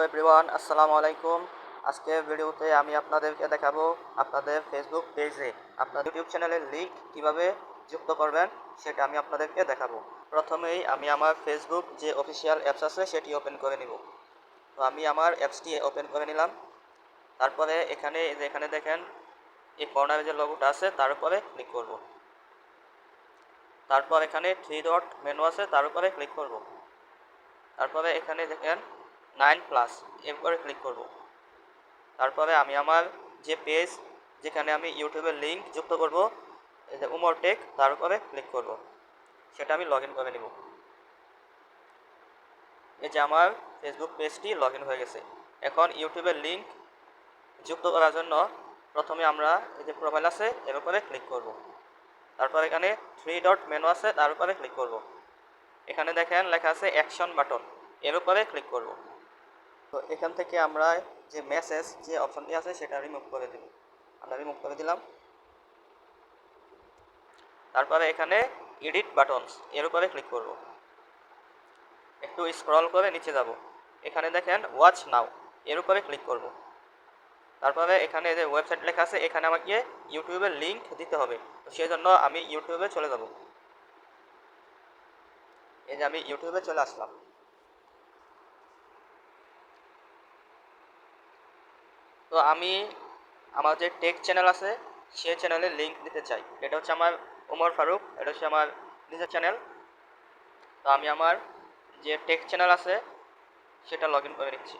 Everyone, আসসালামু আলাইকুম। আজকের ভিডিওতে আমি আপনাদেরকে দেখাবো আপনাদের ফেসবুক পেজে আপনাদের ইউটিউব চ্যানেলের লিঙ্ক কিভাবে যুক্ত করবেন সেটা আমি আপনাদেরকে দেখাবো। প্রথমেই আমি আমার ফেসবুক যে অফিসিয়াল অ্যাপস আছে সেটি ওপেন করে নিব। তো আমি আমার অ্যাপসটি ওপেন করে নিলাম। তারপরে এখানে দেখেন এই কর্নারে যে লোগোটা আছে তার উপরে ক্লিক করব। তারপর এখানে 3 ডট মেনু আছে তার উপরে ক্লিক করব। তারপরে এখানে দেখেন 9+ এর উপরে ক্লিক করব। তারপরে আমি আমার যে পেজ যেখানে আমি ইউটিউবের লিঙ্ক যুক্ত করব, এই যে উমর টেক, তার উপরে ক্লিক করব। সেটা আমি লগ ইন করে নিব। এই যে আমার ফেসবুক পেজটি লগ ইন হয়ে গেছে। এখন ইউটিউবের লিঙ্ক যুক্ত করার জন্য প্রথমে আমরা এই যে প্রোফাইল আছে এর উপরে ক্লিক করব। তারপর এখানে 3 ডট মেনু আছে তার উপরে ক্লিক করব। এখানে দেখেন লেখা আছে অ্যাকশন বাটন, এর উপরে ক্লিক করব। তো এখান থেকে আমরা যে মেসেজ যে অপশনটি আছে সেটা রিমুভ করে দেব। আমরা রিমুভ করে দিলাম। তারপরে এখানে এডিট বাটনস এর উপরে ক্লিক করব। একটু স্ক্রল করে নিচে যাব। এখানে দেখেন ওয়াচ নাও, এর উপরে ক্লিক করব। তারপরে এখানে যে ওয়েবসাইট লেখা আছে এখানে আমাকে ইউটিউবের লিঙ্ক দিতে হবে। তো সেই জন্য আমি ইউটিউবে চলে যাব। এই যে আমি ইউটিউবে চলে আসলাম। তো আমি আমার যে টেক চ্যানেল আছে সেই চ্যানেলের লিঙ্ক দিতে চাই। এটা হচ্ছে আমার ওমর ফারুক, এটা হচ্ছে আমার নিজের চ্যানেল। তো আমি আমার যে টেক চ্যানেল আছে সেটা লগ ইন করে নিচ্ছি।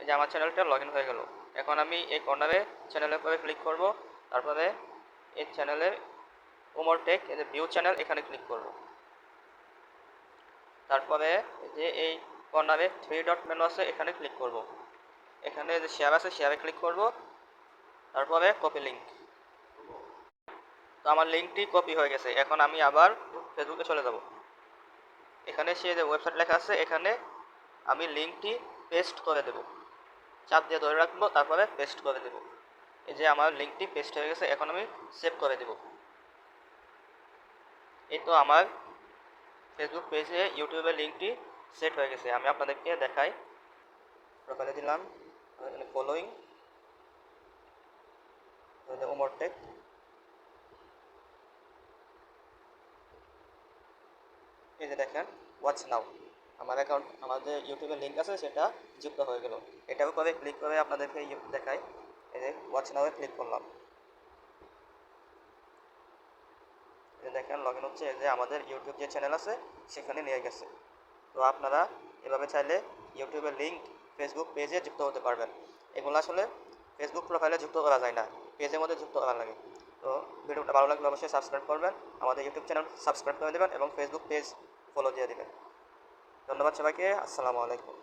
এই যে আমার চ্যানেলটা লগ ইন হয়ে গেল। এখন আমি এই কর্নারে চ্যানেলের উপরে ক্লিক করব। তারপরে এই চ্যানেলের ওমর টেক, এই যে ভিউ চ্যানেল, এখানে ক্লিক করব। তারপরে যে এই কর্নারে 3 ডট মেনু আছে এখানে ক্লিক করব। এখানে যে শেয়ার আছে শেয়ারে ক্লিক করব। তারপরে কপি লিঙ্ক। তো আমার লিঙ্কটি কপি হয়ে গেছে। এখন আমি আবার ফেসবুকে চলে যাব। এখানে সে যে ওয়েবসাইট লেখা আছে এখানে আমি লিঙ্কটি পেস্ট করে দেব। চাপ দিয়ে ধরে রাখবো, তারপরে পেস্ট করে দেব। এই যে আমার লিঙ্কটি পেস্ট হয়ে গেছে। এখন আমি সেভ করে দেব। এই তো আমার ফেসবুক পেজে ইউটিউবের লিঙ্কটি সেট হয়ে গেছে। আমি আপনাদেরকে দেখাই। প্রোফাইলে দিলাম, এখানে ফলোইং, ওমর টেক। এই যে দেখেন ওয়াচ নাও, আমার অ্যাকাউন্ট, আমার যে ইউটিউবের লিঙ্ক আছে সেটা যুক্ত হয়ে গেল। এটার উপরে ক্লিক করে আপনাদেরকে দেখাই। এই যে ওয়াচ নাওয়ে ক্লিক করলাম। এই যে দেখেন লগ ইন হচ্ছে। এই যে আমাদের ইউটিউব যে চ্যানেল আছে সেখানে নিয়ে গেছে। তো আপনারা এভাবে চাইলে ইউটিউবের লিঙ্ক ফেসবুক পেজে যুক্ত হতে পারবেন। এগুলো আসলে ফেসবুক প্রোফাইলে যুক্ত করা যায় না, পেজের মধ্যে যুক্ত করা লাগে। তো ভিডিওটা ভালো লাগলে অবশ্যই সাবস্ক্রাইব করবেন, আমাদের ইউটিউব চ্যানেল সাবস্ক্রাইব করে দেবেন এবং ফেসবুক পেজ ফলো দিয়ে দেবেন। ধন্যবাদ সবাইকে। আসসালামু আলাইকুম।